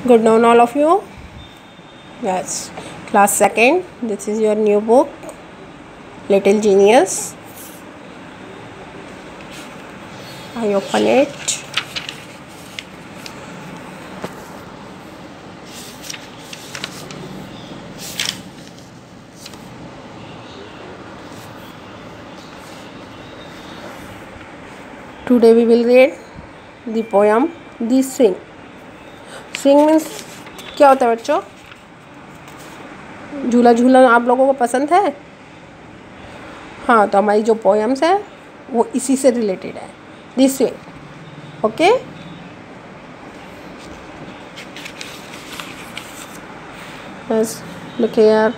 Good noon, all of you. Yes, class second. This is your new book, Little Genius. I open it. Today we will read the poem The Swing. Swing means क्या होता है बच्चों? झूला झूलना आप लोगों को पसंद है? हाँ, तो हमारी जो पोएम्स है वो इसी से रिलेटेड है, द स्विंग. ओके, बस लुक हियर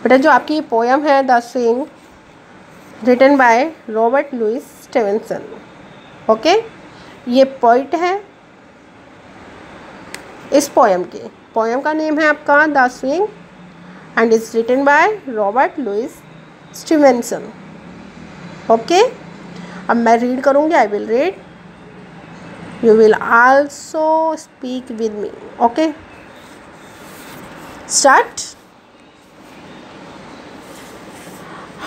बेटा. जो आपकी पोएम है the swing, written by Robert Louis Stevenson. Okay, ये पोइट है. इस पोएम का नेम है आपका the swing and it's written by Robert Louis Stevenson. Okay, अब मैं रीड करूँगी. I will read, you will also speak with me. Okay, start.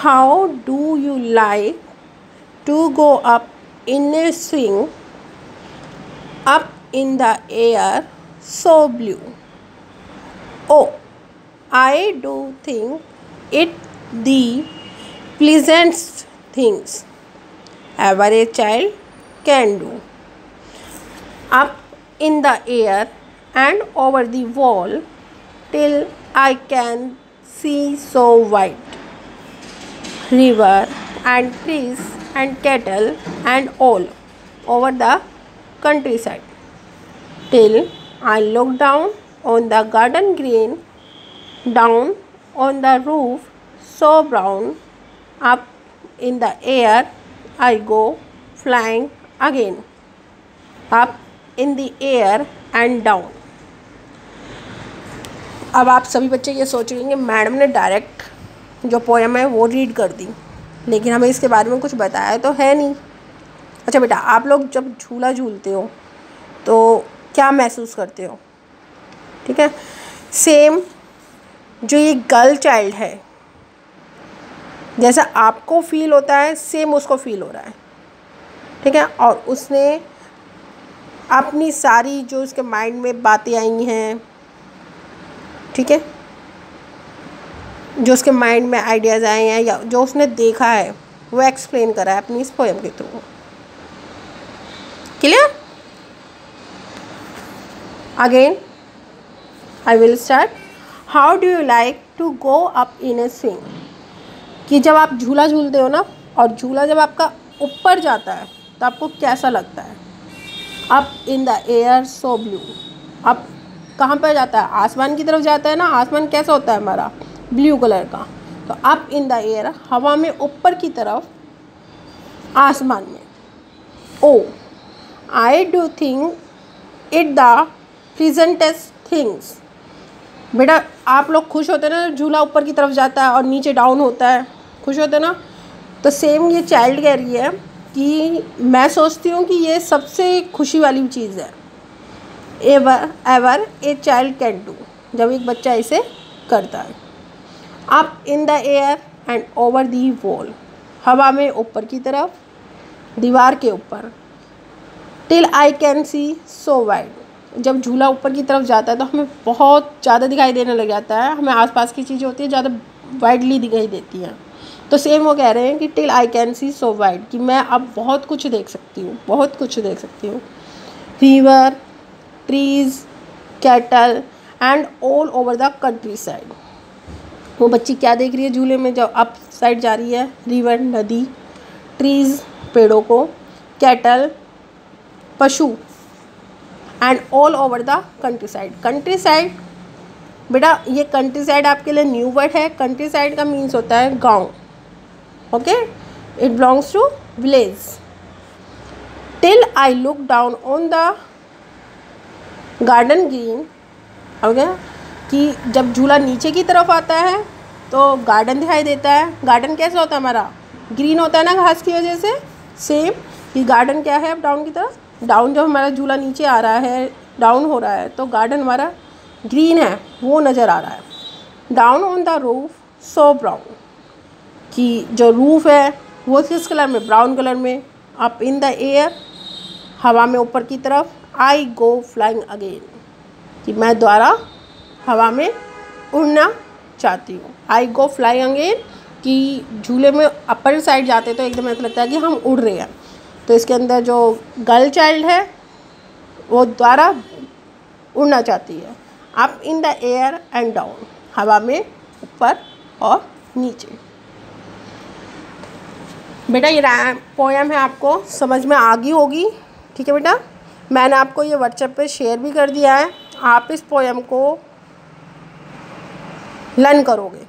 How do you like to go up in a swing, up in the air so blue? Oh, I do think it the pleasantest things ever a child can do. Up in the air and over the wall till I can see so wide, river and trees and cattle and all over the countryside, till I look down on the garden green, down on the roof so brown, up in the air I go flying again, up in the air and down. अब आप सभी बच्चे ये सोच रहे हैं madam ने direct जो पोएम है वो रीड कर दी, लेकिन हमें इसके बारे में कुछ बताया तो है नहीं. अच्छा बेटा, आप लोग जब झूला झूलते हो तो क्या महसूस करते हो? ठीक है, सेम जो ये गर्ल चाइल्ड है, जैसा आपको फील होता है सेम उसको फील हो रहा है. ठीक है, और उसने अपनी सारी जो उसके माइंड में बातें आई हैं, ठीक है, जो उसके माइंड में आइडियाज़ आए हैं या जो उसने देखा है वो एक्सप्लेन करा है अपनी इस पोएम के through. Clear? Again, I will start. How do you like to go up in a swing? कि जब आप झूला झूलते हो ना, और झूला जब आपका ऊपर जाता है तो आपको कैसा लगता है? Up in the air so blue. अब कहाँ पर जाता है? आसमान की तरफ जाता है ना. आसमान कैसा होता है हमारा? ब्लू कलर का. तो up in the air, हवा में ऊपर की तरफ, आसमान में. Oh, I do think it the pleasantest things. बेटा, आप लोग खुश होते हैं ना झूला ऊपर की तरफ जाता है और नीचे डाउन होता है, खुश होते हैं ना. तो सेम ये चाइल्ड कह रही है कि मैं सोचती हूँ कि ये सबसे खुशी वाली चीज़ है ever a child can do, जब एक बच्चा इसे करता है. Up in the air and over the wall, हवा में ऊपर की तरफ, दीवार के ऊपर. Till I can see so wide, जब झूला ऊपर की तरफ जाता है तो हमें बहुत ज़्यादा दिखाई देने लग जाता है. हमें आसपास की चीज़ें होती है ज़्यादा वाइडली दिखाई देती हैं. तो सेम वो कह रहे हैं कि till I can see so wide, कि मैं अब बहुत कुछ देख सकती हूँ, बहुत कुछ देख सकती हूँ. River, trees, cattle and all over the country side. वो बच्ची क्या देख रही है झूले में जब अप साइड जा रही है? रिवर, नदी, ट्रीज़, पेड़ों को, कैटल, पशु, and all over the countryside. Countryside बेटा, ये कंट्री साइड आपके लिए न्यू वर्ड है. कंट्री साइड का मीन्स होता है गांव. Okay, it belongs to village. Till I look down on the garden green. Okay, कि जब झूला नीचे की तरफ आता है तो गार्डन दिखाई देता है. गार्डन कैसा होता है हमारा? ग्रीन होता है ना, घास की वजह से. सेम कि गार्डन क्या है अब डाउन की तरफ, डाउन जब हमारा झूला नीचे आ रहा है डाउन हो रहा है तो गार्डन हमारा ग्रीन है वो नज़र आ रहा है। Down on the roof so brown, कि जो रूफ है वो किस कलर में, ब्राउन कलर में। अप इन द एयर, हवा में ऊपर की तरफ। आई गो फ्लाइंग अगेन, कि मैं दोबारा हवा में उड़ना चाहती हूँ। आई गो फ्लाइंग अगेन, कि झूले में अपर साइड जाते तो एकदम ऐसा लगता है कि हम उड़ रहे हैं। तो इसके अंदर जो गर्ल चाइल्ड है वो दोबारा उड़ना चाहती है। Up in the air and down, हवा में ऊपर और नीचे। बेटा ये पोएम है, आपको समझ में आ गई होगी, ठीक है बेटा। मैंने आपको ये व्हाट्सएप पे शेयर भी कर दिया है, आप इस पोएम को लर्न करोगे,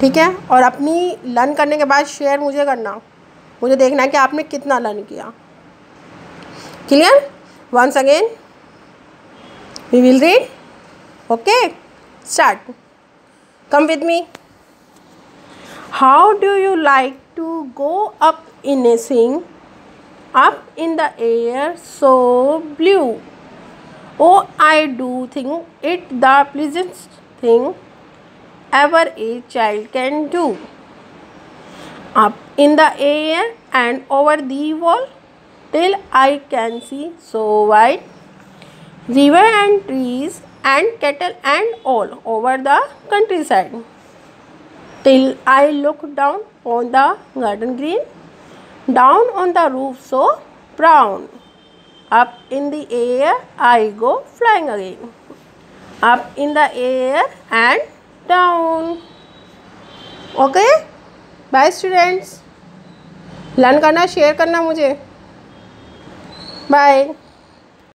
ठीक है। और अपनी लर्न करने के बाद शेयर मुझे करना, मुझे देखना है कि आपने कितना लर्न किया। Clear? Once again we will read, okay, start. Come with me. How do you like to go up in a swing, up in the air so blue? Oh, I do think it the pleasantest thing ever a child can do. Up in the air and over the wall, till I can see so wide, river and trees and cattle and all over the countryside, till I look down on the garden green, down on the roof so brown. Up in the air I go flying again. Up in the air and down. Okay? Bye students. Learn करना, share करना मुझे। Bye.